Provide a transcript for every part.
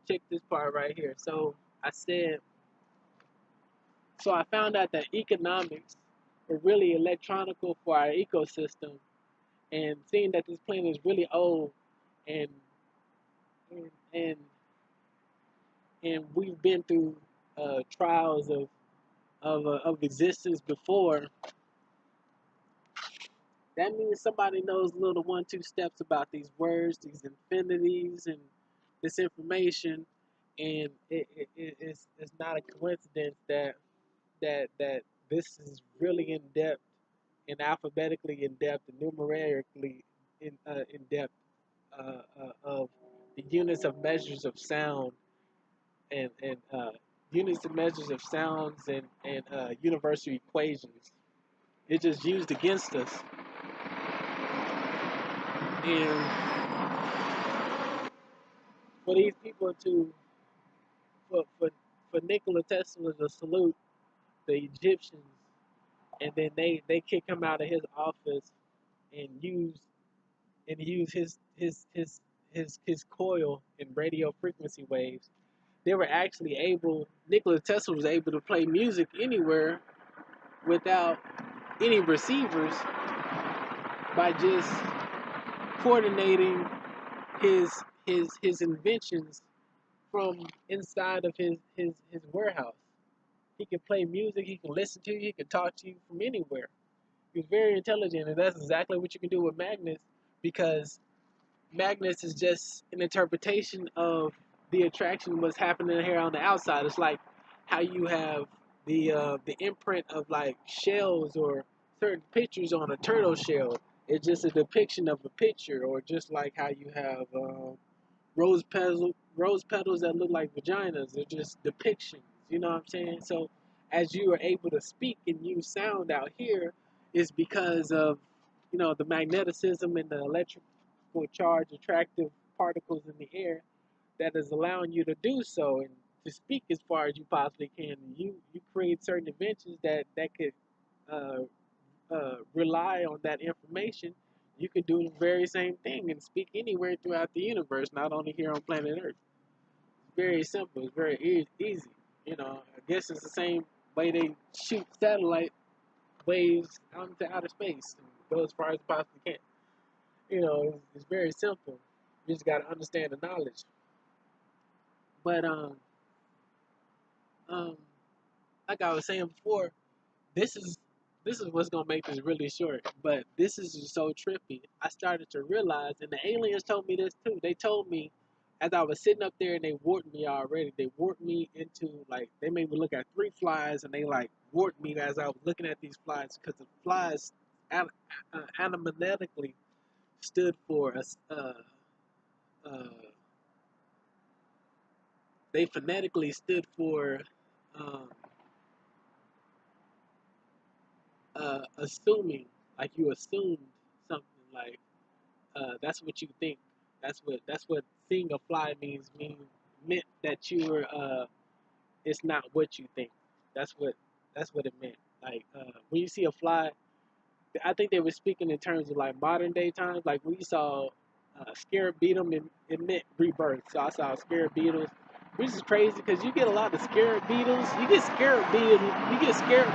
check this part right here. So I said, so I found out that economics are really electronical for our ecosystem, and seeing that this planet is really old, and and and, and we've been through trials of existence before. That means somebody knows little 1-2 steps about these words, these infinities, and this information, and it's not a coincidence that this is really in depth and alphabetically in depth and numerically in depth of the units of measures of sound and units of measures of sounds and universal equations. It's just used against us. And for these people to for for, for Nikola Tesla to salute the Egyptians, and then they kick him out of his office and use his coil in radio frequency waves. They were actually able. Nikola Tesla was able to play music anywhere without any receivers by just coordinating his inventions from inside of his warehouse. He can play music, he can listen to you, he can talk to you from anywhere. He's very intelligent, and that's exactly what you can do with magnets, because magnets is just an interpretation of the attraction what's happening here on the outside. It's like how you have the imprint of like shells or certain pictures on a turtle shell. It's just a depiction of a picture, or just like how you have rose petals that look like vaginas. They're just depictions. You know what I'm saying? So as you are able to speak and use sound out here, is because of the magneticism and the electrical charge, attractive particles in the air that is allowing you to do so and to speak as far as you possibly can. You create certain inventions that could uh, rely on that information. You could do the very same thing and speak anywhere throughout the universe, not only here on planet Earth. It's very simple. It's very easy. I guess it's the same way they shoot satellite waves out into outer space and go as far as you possibly can. It's very simple. You just got to understand the knowledge. But um, like I was saying before, this is this is what's gonna make this really short. But this is just so trippy. I started to realize, and the aliens told me this too. They told me as I was sitting up there, and they warped me already. They warped me into, like, they made me look at 3 flies, and they like warped me as I was looking at these flies, because the flies animatically stood for a uh, they phonetically stood for um, assuming, like you assumed something, like that's what you think. That's what seeing a fly meant that you were it's not what you think. That's what it meant. Like when you see a fly, I think they were speaking in terms of like modern day times. Like when you saw scarab beetle, it meant rebirth. So I saw scarab beetles, which is crazy because you get a lot of scarab beetles. You get scarab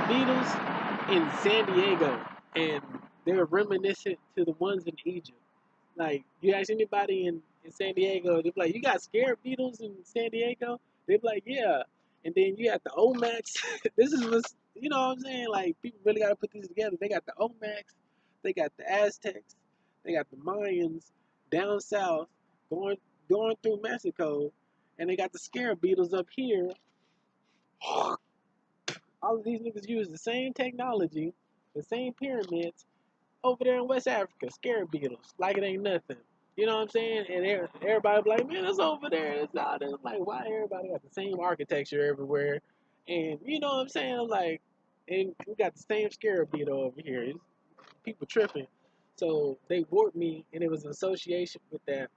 beetles in San Diego, and they're reminiscent to the ones in Egypt. Like, you ask anybody in San Diego, they're like, you got scarab beetles in San Diego? They're like, yeah. And then you got the Omax. This is what's, you know what I'm saying? Like, people really got to put these together. They got the Omax, they got the Aztecs, they got the Mayans down south going through Mexico, and they got the scarab beetles up here. All of these niggas use the same technology, the same pyramids, over there in West Africa, scarab beetles, like it ain't nothing. You know what I'm saying? And everybody be like, man, it's over there. It's not. It's like, why everybody got the same architecture everywhere? And you know what I'm saying? Like, and we got the same scarab beetle over here. People tripping. So they warped me, and it was an association with that.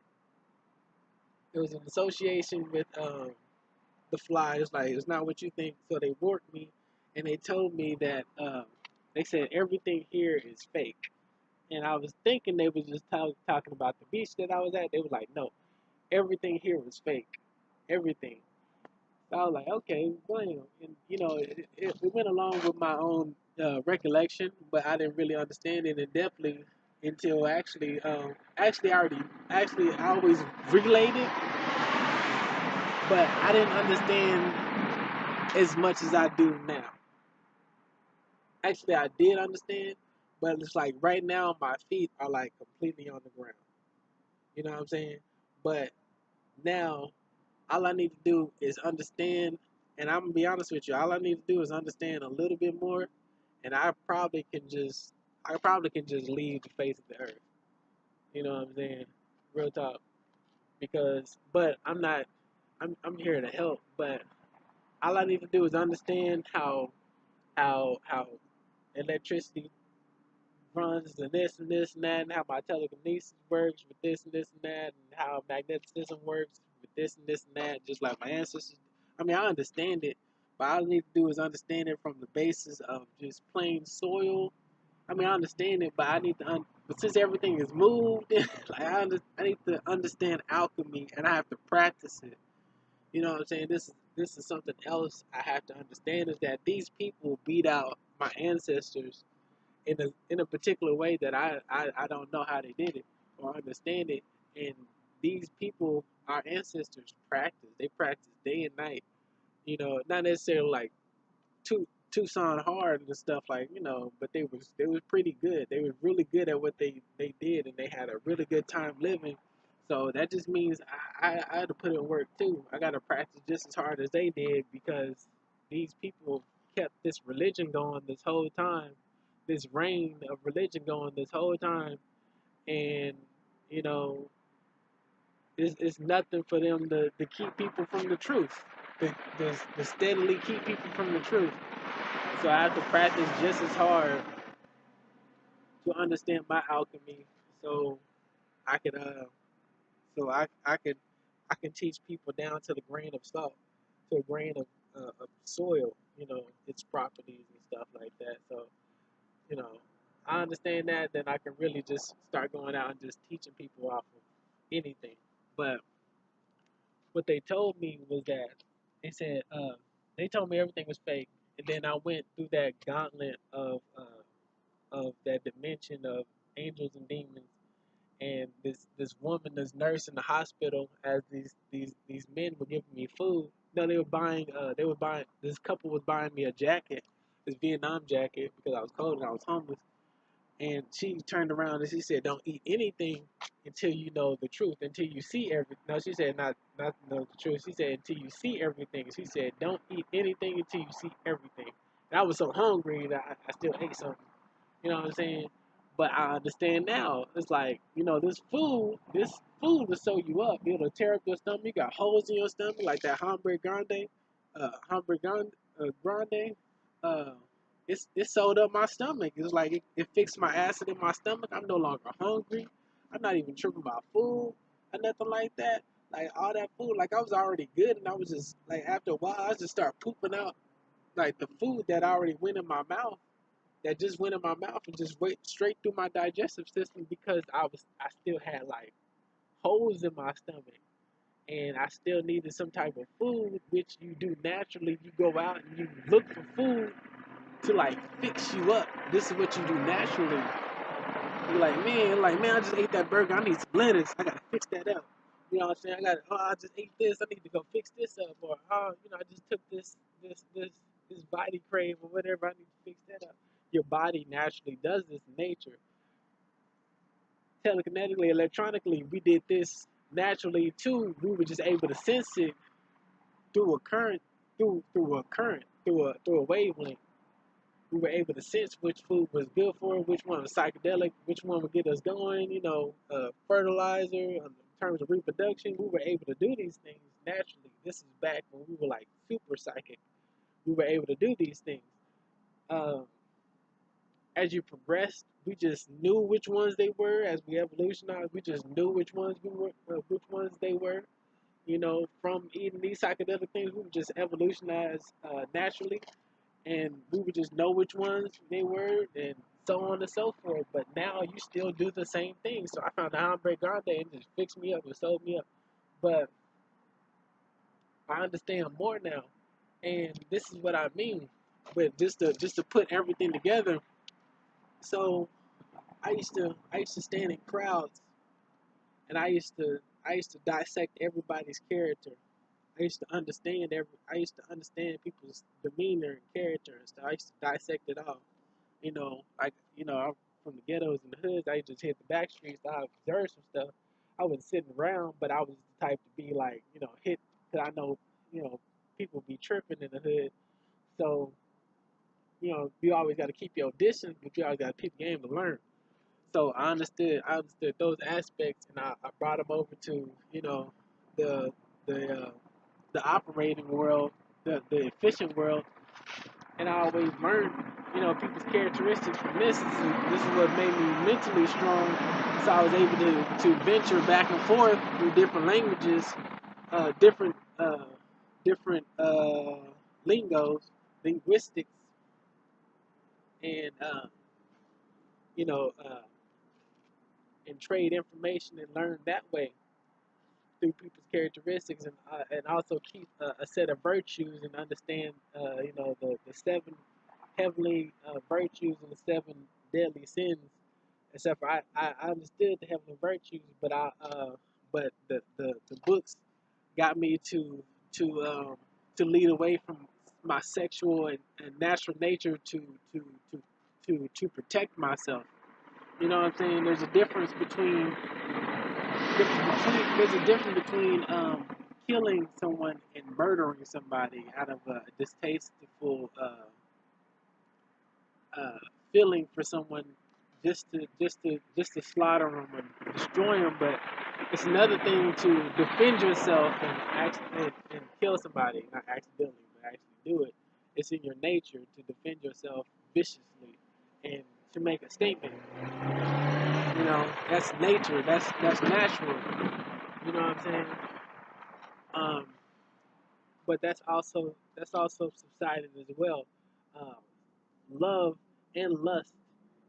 It was an association with the fly. It's like, it's not what you think. So they warped me, and they told me that they said everything here is fake. And I was thinking they was just talking about the beach that I was at. They was like, no, everything here was fake. everything. So I was like, okay, blam. And it went along with my own recollection, but I didn't really understand it in depthly until actually I always relayed it, but I didn't understand as much as I do now. Actually, I did understand, but it's like right now my feet are like completely on the ground. You know what I'm saying? But now all I need to do is understand, and I'm gonna be honest with you. All I need to do is understand a little bit more, and I probably can just leave the face of the earth. You know what I'm saying? Real talk. But I'm not. I'm here to help. But all I need to do is understand how electricity runs and this and that, and how my telekinesis works with this and this and that, and how magnetism works with this and this and that, just like my ancestors. I mean, I understand it, but all I need to do is understand it from the basis of just plain soil. I mean, I understand it, but but since everything is moved, like I need to understand alchemy, and I have to practice it. You know what I'm saying? This is something else I have to understand is that these people beat out my ancestors in a particular way that I don't know how they did it or understand it. And these people, our ancestors, They practice day and night. Not necessarily like Tucson hard and stuff like but they was pretty good. They was really good at what they did, and they had a really good time living. So that just means I had to put in work too. I got to practice just as hard as they did because these people kept this religion going this whole time, this reign of religion going this whole time, and you know it's nothing for them to keep people from the truth, to steadily keep people from the truth. So I have to practice just as hard to understand my alchemy, so I could I can teach people down to the grain of salt, to a grain of soil, its properties and stuff like that. So you know, I understand that, then I can really just start going out and just teaching people off of anything. But what they told me was that they said they told me everything was fake, and then I went through that gauntlet of that dimension of angels and demons, and this woman, this nurse in the hospital, as these men were giving me food. No, they were buying. This couple was buying me a jacket, this Vietnam jacket, because I was cold and I was homeless. And she turned around and she said, "Don't eat anything until you know the truth, until you see everything." No, she said, not know the truth. She said, "Until you see everything." She said, "Don't eat anything until you see everything." And I was so hungry that I still ate something. You know what I'm saying? But I understand now. It's like, this food will sew you up. It'll tear up your stomach. You got holes in your stomach, like that hombre grande. Uh, it sewed up my stomach. It's like it fixed my acid in my stomach. I'm no longer hungry. I'm not even tripping about food or nothing like that. Like all that food, like I was already good, and I was just like after a while, I just start pooping out like the food that already went in my mouth, that just went in my mouth and just went straight through my digestive system, because I still had like holes in my stomach, and I still needed some type of food, which you do naturally. You go out and you look for food to like fix you up. This is what you do naturally. You're like, man, I just ate that burger. I need some lettuce. I gotta fix that up. You know what I'm saying? I just ate this. I need to go fix this up. Or, I just took this body crave or whatever. I need to fix that up. Your body naturally does this in nature. Telekinetically, electronically, we did this naturally too. We were just able to sense it through a current, through a wavelength. We were able to sense which food was good for it, which one was psychedelic, which one would get us going, fertilizer, in terms of reproduction. We were able to do these things naturally. This is back when we were like super psychic. We were able to do these things. Um, as you progressed, we just knew which ones they were. As we evolutionized, we just knew which ones they were. From eating these psychedelic things, we would just evolutionize naturally, and we would just know which ones they were, and so on and so forth. But now you still do the same thing. So I found the hombre grande and just fixed me up and sold me up. But I understand more now, and this is what I mean. But just to put everything together. So I used to stand in crowds, and I used to dissect everybody's character. I used to understand people's demeanor and character and stuff. I used to dissect it all. I'm from the ghettos and the hoods. I used to hit the back streets. I observed some stuff. I wasn't sitting around, but I was the type to be like, hit, because I know, people be tripping in the hood. So, you always got to keep your distance, but you always got to keep the game to learn. So I understood those aspects, and I brought them over to, the the uh, the operating world, the efficient world, and I always learned, people's characteristics from this. This is what made me mentally strong. So I was able to venture back and forth through different languages, different different lingos, linguistics, and you know, uh, and trade information and learn that way through people's characteristics, and also keep a set of virtues and understand, the seven heavenly virtues and the seven deadly sins. Except for I understood the heavenly virtues, but the books got me to lead away from my sexual and natural nature to to protect myself. You know what I'm saying? There's a difference between killing someone and murdering somebody out of a distasteful uh, feeling for someone, just to slaughter them and destroy them. But it's another thing to defend yourself and kill somebody, not accidentally, but actually do it. It's in your nature to defend yourself viciously and to make a statement. That's nature. That's natural. You know what I'm saying? Um, but that's also subsided as well. Um, Love and lust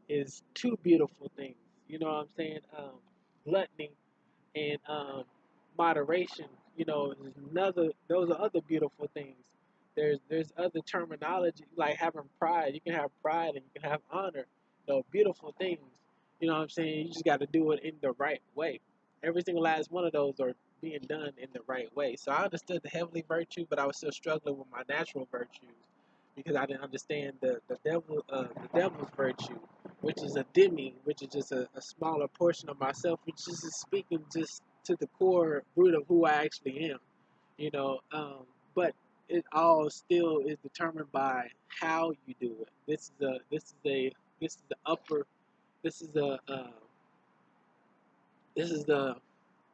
is two beautiful things. You know what I'm saying? Gluttony and moderation. Is another. Those are other beautiful things. There's other terminology like having pride. You can have pride and you can have honor. Beautiful things. You know what I'm saying? You just got to do it in the right way. Every single last one of those are being done in the right way. So I understood the heavenly virtue, but I was still struggling with my natural virtues because I didn't understand the devil's virtue, which is a demi, which is just a smaller portion of myself, which is just speaking just to the core root of who I actually am. You know, but it all still is determined by how you do it. This is the upper. This is the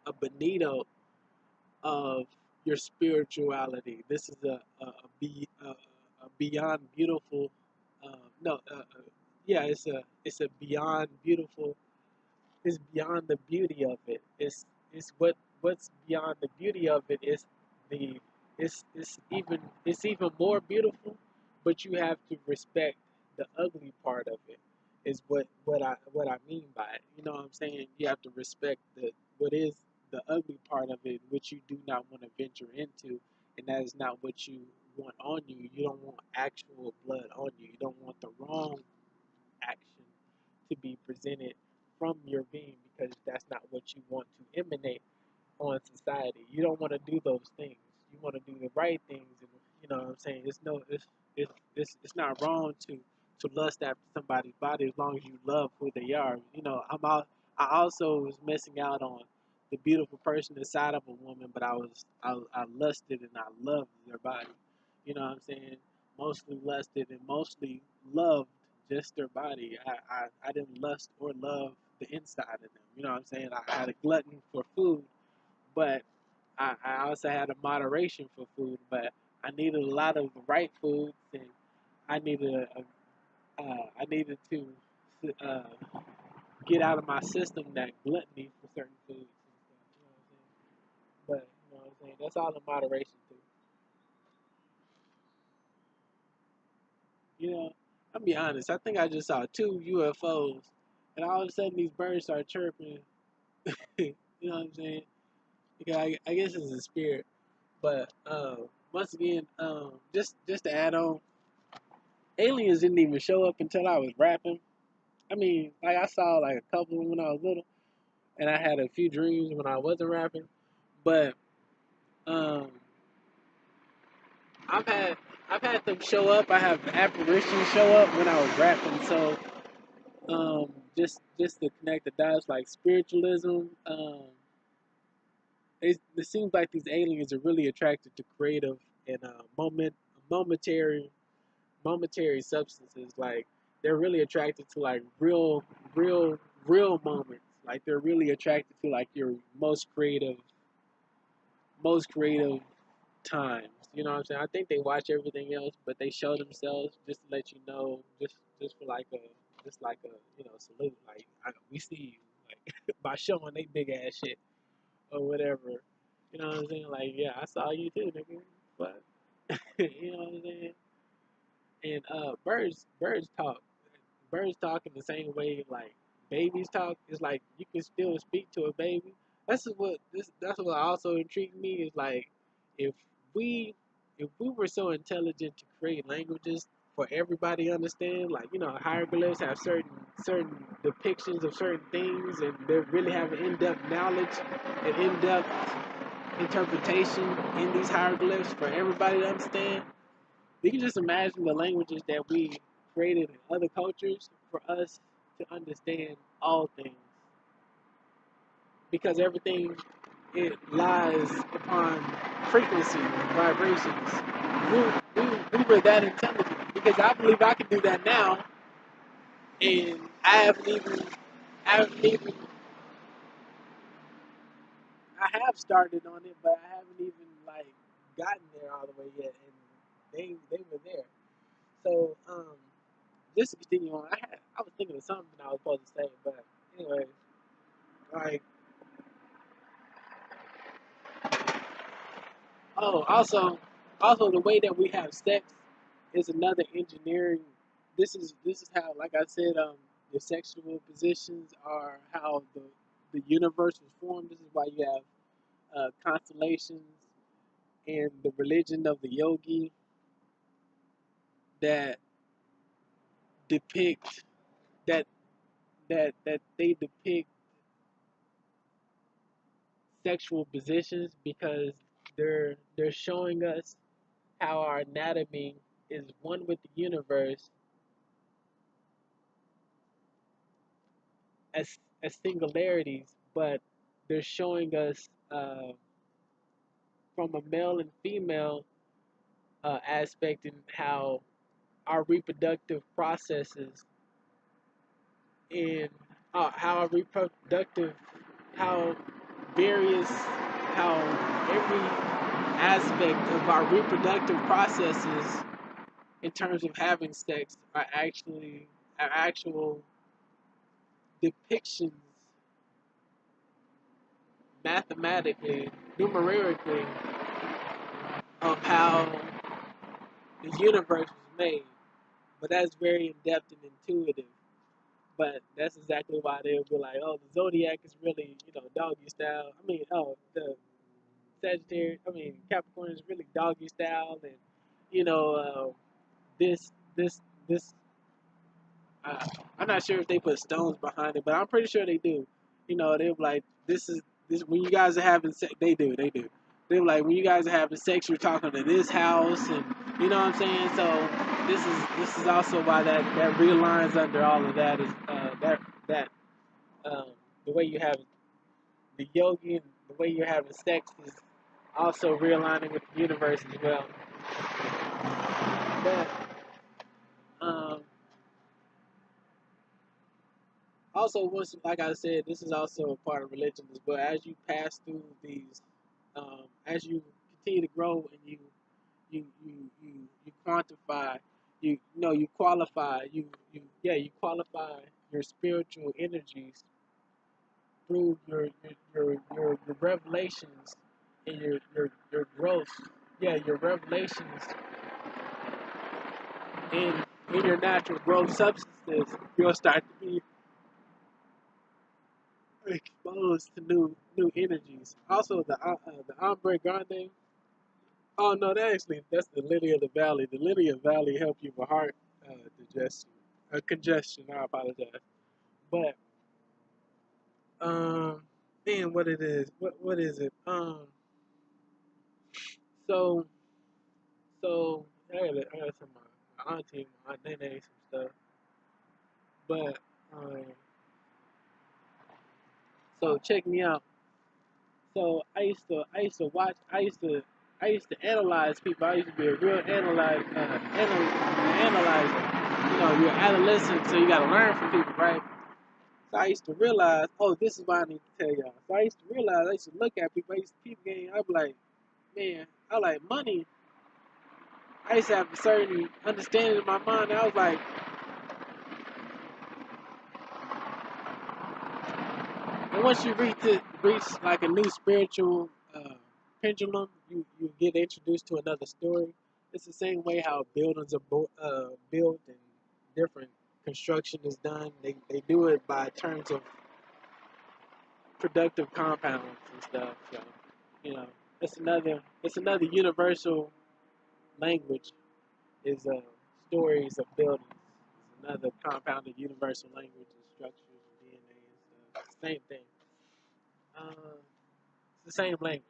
a bonito of your spirituality. This is a beyond beautiful. No, yeah, it's a beyond beautiful. It's beyond the beauty of it. What's beyond the beauty of it is the it's even more beautiful, but you have to respect the ugly part of it. Is what I mean by it. You know what I'm saying? You have to respect the what is the ugly part of it, which you do not want to venture into, and that is not what you want on you. You don't want actual blood on you. You don't want the wrong action to be presented from your being because that's not what you want to emanate on society. You don't want to do those things. You want to do the right things, and you know what I'm saying. It's not wrong to lust after somebody's body as long as you love who they are. I also was missing out on the beautiful person inside of a woman, but I lusted and I loved their body. You know what I'm saying? Mostly lusted and mostly loved just their body. I didn't lust or love the inside of them. You know what I'm saying? I had a glutton for food, but I also had a moderation for food. But I needed a lot of the right foods, and I needed I needed to uh, get out of my system that gluttony for certain foods and stuff. You know what I'm saying? But you know what I'm saying? That's all in moderation too. I'll be honest. I think I just saw two UFOs, and all of a sudden these birds start chirping. You know what I'm saying? Because I guess it's a spirit. But once again, just to add on, aliens didn't even show up until I was rapping. I mean, like I saw like a couple of them when I was little, and I had a few dreams when I wasn't rapping. But um, I've had I've had them show up. I have apparitions show up when I was rapping. So just to connect the dots, like spiritualism. It seems like these aliens are really attracted to creative and momentary momentary substances. Like they're really attracted to like real, real moments. Like they're really attracted to like your most creative times. You know what I'm saying? I think they watch everything else, but they show themselves just to let you know, just for like a salute. Like we see you, like by showing they big ass shit or whatever. You know what I'm saying? Like yeah, I saw you too, nigga. But you know what I'm saying? And birds talk. Birds talk in the same way like babies talk. It's like you can still speak to a baby. That's what also intrigued me is like if we if we were so intelligent to create languages for everybody to understand, like hieroglyphs have certain depictions of certain things, and they really have an in-depth knowledge and in-depth interpretation in these hieroglyphs for everybody to understand. We can just imagine the languages that we created in other cultures for us to understand all things, because everything it lies upon frequency, vibrations. We were that intelligent because I believe I can do that now, and I haven't even, I have started on it, but I haven't even like gotten there all the way yet, and they were there. So just to continue on, I was thinking of something I was supposed to say, but anyway, like also the way that we have sex is another engineering. This is how, like I said, the sexual positions are how the universe was formed. This is why you have constellations and the religion of the yogi that depict that that they depict sexual positions because they're showing us how our anatomy is one with the universe as singularities, but they're showing us from a male and female aspect and how our reproductive processes and how our reproductive how various how every aspect of our reproductive processes in terms of having sex are actual depictions mathematically, numerically, of how the universe was made. But that's very in depth and intuitive. But that's exactly why they'll be like, oh, the zodiac is really, doggy style. I mean, oh, the Sagittarius, Capricorn is really doggy style, and you know, this, this, this. Uh, I'm not sure if they put stones behind it, but I'm pretty sure they do. They're like, this when you guys are having sex. They do. They're like, when you guys are having sex, you're talking to this house, and you know what I'm saying. So this is also why that realigns under all of that is that um, the way you have the yogi and the way you're having sex is also realigning with the universe as well. But um, also, once like I said, this is also a part of religion as well. As you pass through these, as you continue to grow and you quantify, you qualify, you qualify your spiritual energies through your revelations and your growth. Yeah, your revelations in in your natural growth substances, you'll start to be exposed to new energies. Also, the ombre grande. Oh no, that's the lily of the valley. The lily of the valley help you with heart digestion, congestion. I apologize, but man, what it is? What is it? So I got some my auntie, my nene, some stuff, but um, so check me out. So I used to analyze people. I used to be a real analyzer. You know, you're an adolescent, so you got to learn from people, right? So I used to realize, oh, this is what I need to tell y'all. So I used to realize, I used to look at people, I used to peep game. I'd be like, man, I like money. I used to have a certain understanding in my mind. I was like, and once you reach like a new spiritual pendulum, you get introduced to another story. It's the same way how buildings are built and different construction is done. They do it by terms of productive compounds and stuff. So, you know, it's another universal language is stories of buildings. It's another compounded universal language and structures and DNA and stuff. Same thing. It's the same language.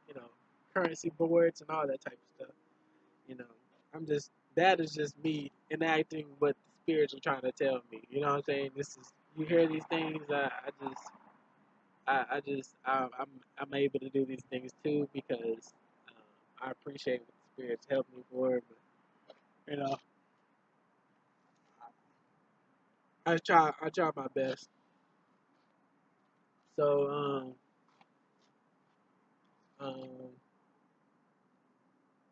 You know, currency boards and all that type of stuff. You know, that is just me enacting what the spirits are trying to tell me. You know what I'm saying? This is you hear these things. I'm able to do these things too because I appreciate what the spirits help me for. But you know, I try my best. So um,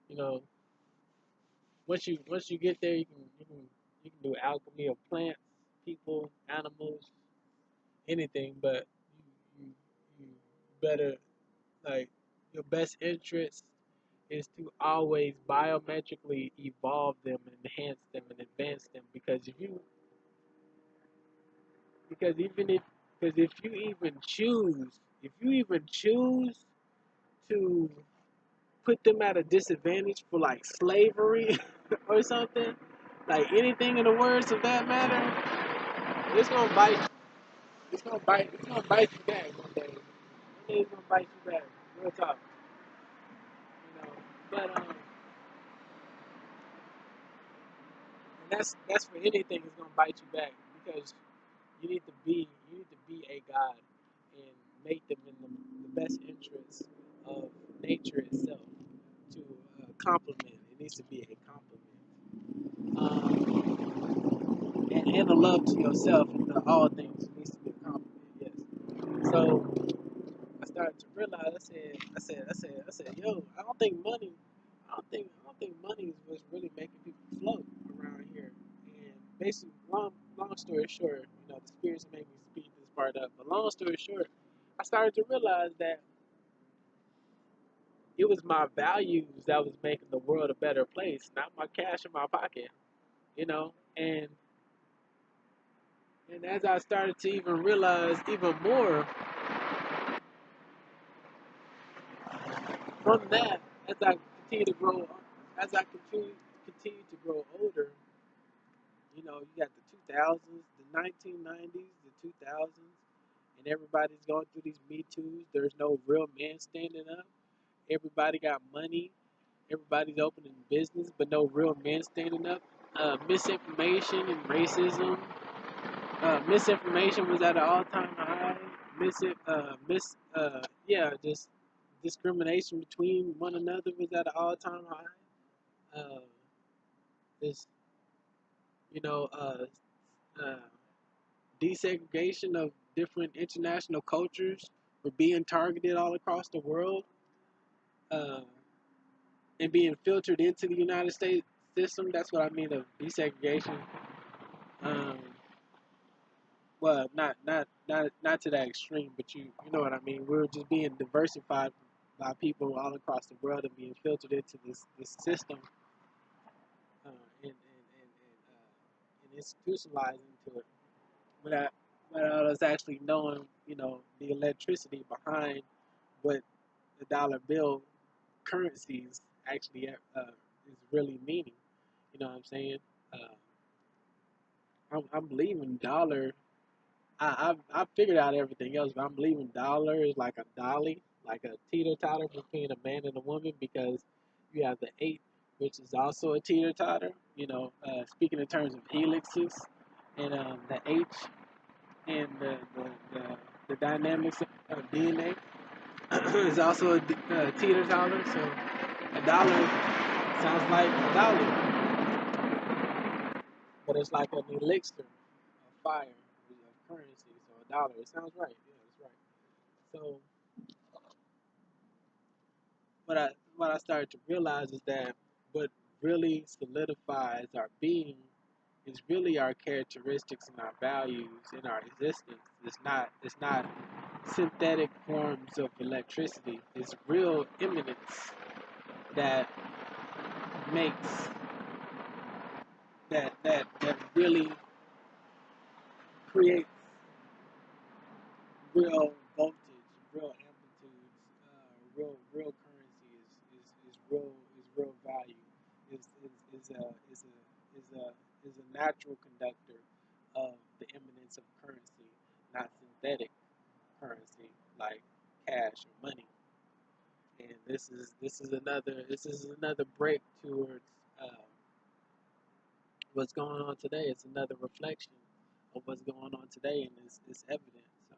you know, once you get there, you can do alchemy of plants, people, animals, anything. But you, you better like your best interest is to always biometrically evolve them and enhance them and advance them because even if because if you even choose to put them at a disadvantage for like slavery or something, like anything in the words of that matter, it's gonna bite you. It's gonna bite you back one day. One day it's gonna bite you back. Real talk. You know. But and that's for anything it's gonna bite you back because you need to be a god and make them in the best interests of nature itself to compliment. It needs to be a compliment. And a love to yourself and all things needs to be a compliment. Yes. So I started to realize. I said, yo, I don't think money is what's really making people float around here. And basically, long story short, you know, the spirits made me speed this part up. But long story short, I started to realize that it was my values that was making the world a better place, not my cash in my pocket. You know, and as I started to even realize even more from that, as I continue to grow, as I continue to grow older, you know, you got the 2000s, the 1990s, the 2000s, and everybody's going through these Me Too's. There's no real man standing up. Everybody got money. Everybody's opening business, but no real men standing up. Misinformation and racism. Misinformation was at an all-time high. Just discrimination between one another was at an all-time high. This, you know, uh, desegregation of different international cultures were being targeted all across the world uh, and being filtered into the United States system. That's what I mean of desegregation. Um, well, not to that extreme, but you know what I mean. We're just being diversified by people all across the world and being filtered into this system and institutionalized into it without without us actually knowing, you know, the electricity behind what the dollar bill currencies actually is really meaning. You know what I'm saying? Uh, I'm believing dollar. I figured out everything else, but I'm believing dollar is like a dolly, like a teeter totter between a man and a woman, because you have the eight, which is also a teeter totter. Speaking in terms of helixes, and the H and the dynamics of DNA is also a teeter totter. So a dollar sounds like a dolly, but it's like an elixir of fire of currency. So a dollar, it sounds right. Yeah, that's right. So what I started to realize is that what really solidifies our being is really our characteristics and our values and our existence. It's not synthetic forms of electricity. It's real immanence that makes that really creates real voltage, real amplitudes, real currency is real value. Is a natural conductor of the immanence of currency, not synthetic currency like cash or money. And this is another break towards what's going on today. It's another reflection of what's going on today, and it's evident. So,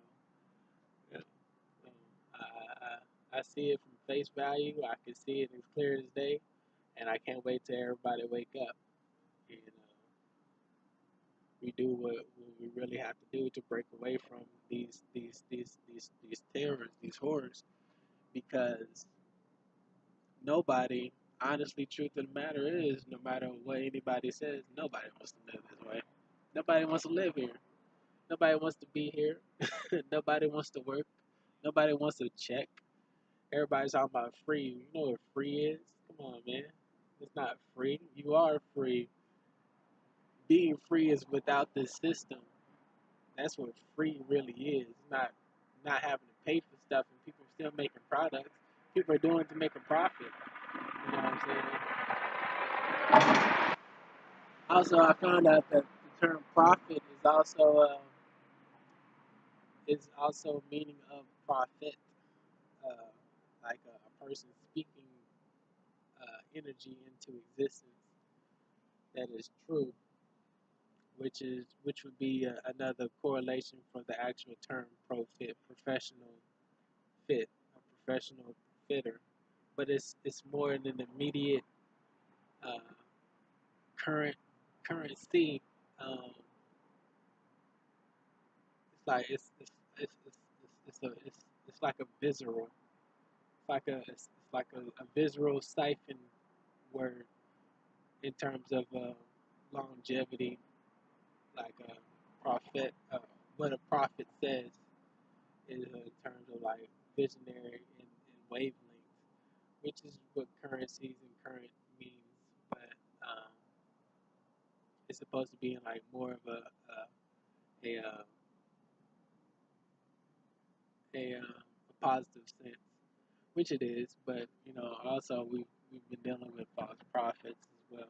yeah. So I see it from face value. I can see it as clear as day, and I can't wait till everybody wake up. And we do what we really have to do to break away from these terrors, these horrors, because nobody, honestly, truth of the matter is, no matter what anybody says, nobody wants to live this way. Nobody wants to live here. Nobody wants to be here. Nobody wants to work. Nobody wants to check. Everybody's talking about free. You know what free is? Come on, man. It's not free. You are free. Being free is without this system. That's what free really is. Not having to pay for stuff and people still making products. People are doing it to make a profit. You know what I'm saying? Also, I found out that the term profit is also meaning of prophet, uh, like a person speaking energy into existence that is true, which would be another correlation for the actual term profit, professional fit, a professional fitter. But it's more in an immediate uh, current currency. Um, it's like it's like a visceral. It's like a visceral siphon word in terms of longevity, like a prophet. What a prophet says is in terms of like visionary and wavelengths, which is what currencies and current means. But um, it's supposed to be in like more of a positive sense, which it is. But also we've been dealing with false prophets as well.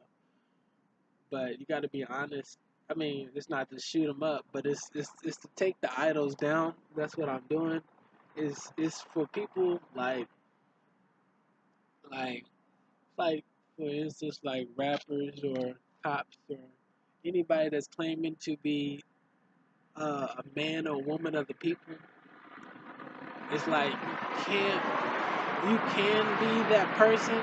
But you got to be honest. I mean, it's not to shoot them up, but it's to take the idols down. That's what I'm doing. Is for people like like for instance like rappers or cops or anybody that's claiming to be a man or woman of the people. It's like you can be that person,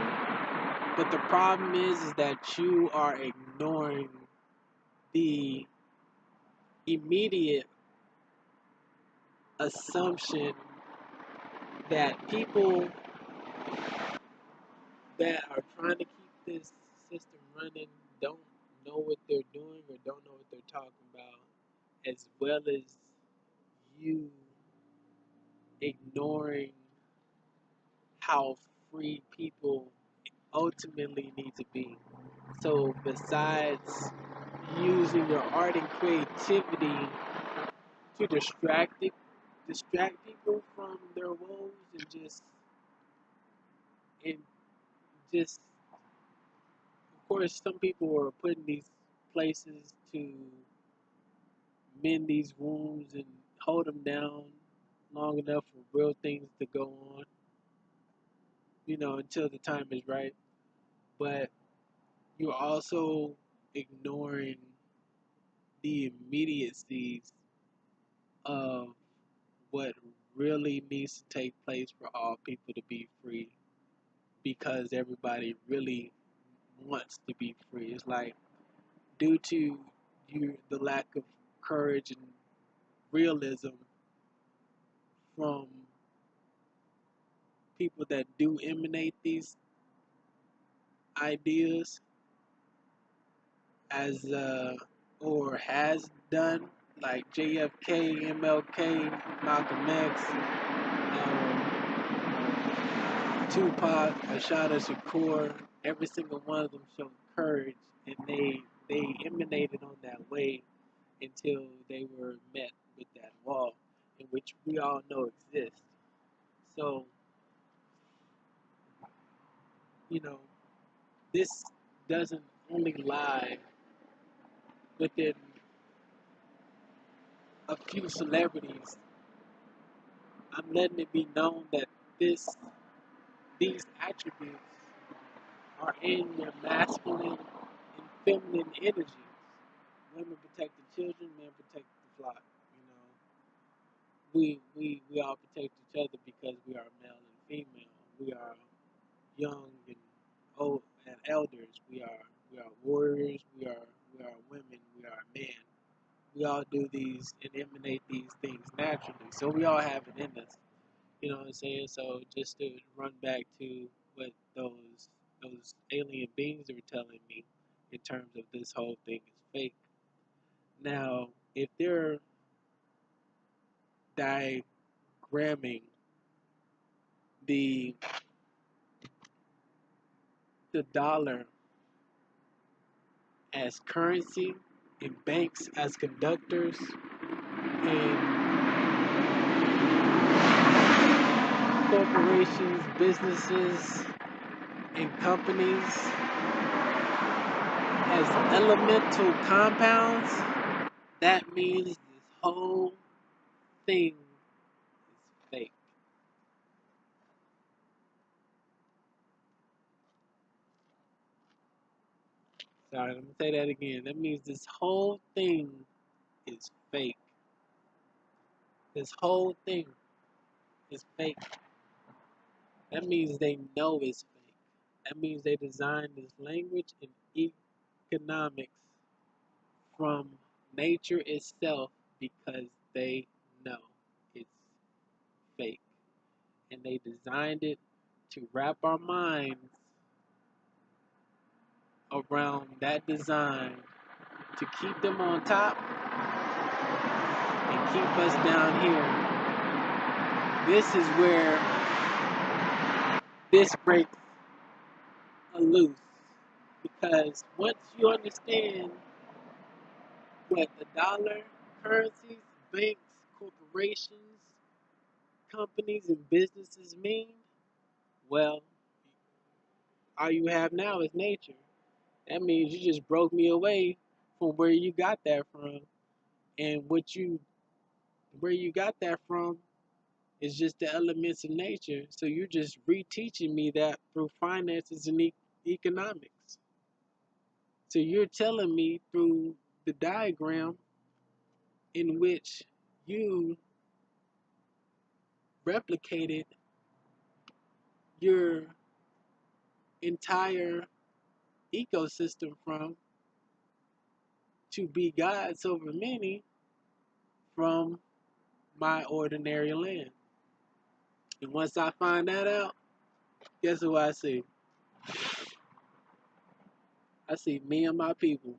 but the problem is that you are ignoring the immediate assumption that people that are trying to keep this system running don't know what they're doing or don't know what they're talking about, as well as you ignoring how free people ultimately need to be. So besides using your art and creativity to distract people from their woes and just just, of course, some people are putting these places to mend these wounds and hold them down long enough for real things to go on, until the time is right. But you're also ignoring the immediacies of what really needs to take place for all people to be free, because everybody really wants to be free. It's like, due to the lack of courage and realism from people that do emanate these ideas, as or has done, like JFK, MLK, Malcolm X, Tupac, Ashada Shakur. Every single one of them showed courage, and they emanated on that wave until they were met with that wall, in which we all know exists. So, you know, this doesn't only lie within a few celebrities. I'm letting it be known that these attributes are in their masculine and feminine energies. Women protect the children, men protect the flock. We all protect each other because we are male and female. We are young and old and elders. We are warriors. We are women. We are men. We all do these and emanate these things naturally. So we all have it in us. You know what I'm saying? So just to run back to what those alien beings were telling me in terms of this whole thing is fake. Now, if they're diagramming the the dollar as currency and banks as conductors and corporations, businesses, and companies as elemental compounds, that means this whole thing is fake. Sorry, I'm gonna say that again. That means this whole thing is fake. This whole thing is fake. That means they know it's fake. That means they designed this language and economics from nature itself because they know it's fake. And they designed it to wrap our minds around that design to keep them on top and keep us down here. This is where this breaks loose, because once you understand what the dollar, currencies, banks, corporations, companies, and businesses mean, well, all you have now is nature. That means you just broke me away from where you got that from, and where you got that from is just the elements of nature. So you're just reteaching me that through finances and economics. So you're telling me through the diagram in which you replicated your entire ecosystem from, to be gods over many from my ordinary land. And once I find that out, guess who I see? I see me and my people.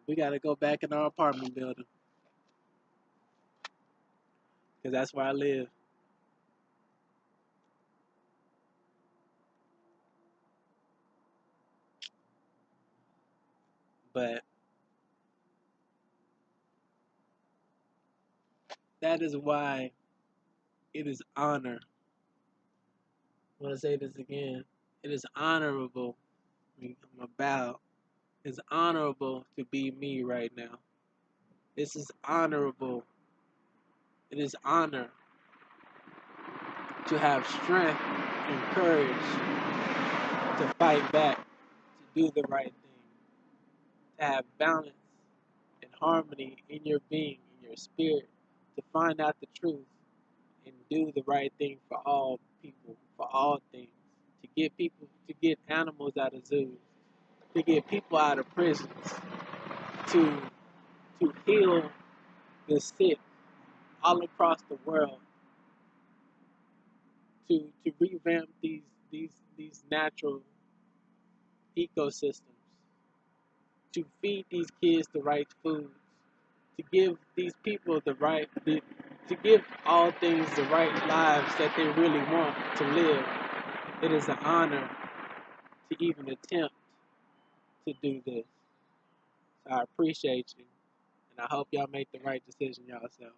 We got to go back in our apartment building because that's where I live. But that is why It is honor. I want to say this again. It is honorable. I'm going to bow. It's honorable to be me right now. This is honorable. It is honor to have strength and courage to fight back, to do the right thing, to have balance and harmony in your being, in your spirit, to find out the truth and do the right thing for all people, for all things, to get animals out of zoos, to get people out of prisons, to heal the sick all across the world, to revamp these natural ecosystems, to feed these kids the right foods, to give these people to give all things the right lives that they really want to live. It is an honor to even attempt to do this. So I appreciate you, and I hope y'all make the right decision yourself.